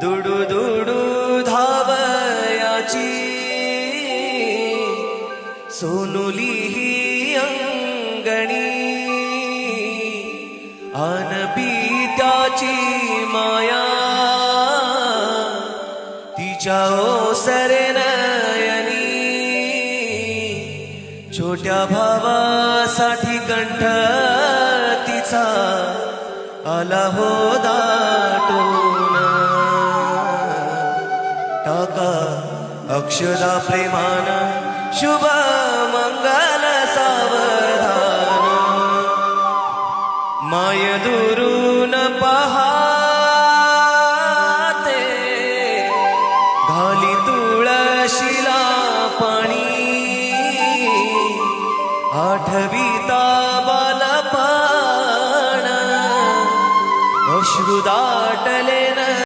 दुडू दुडू धावयाची सोनुली ही अंगणी अनपित्याची माया तिच्या ओसरे नयनी छोट्या भावासाठी कंठ तिचा आला हो दाटून टाका अक्षदा प्रेमान शुभ मंगल सावधान माय दुरून पहाते घाली तुळशीला पाणी आठविता बालपण अश्रु दाटले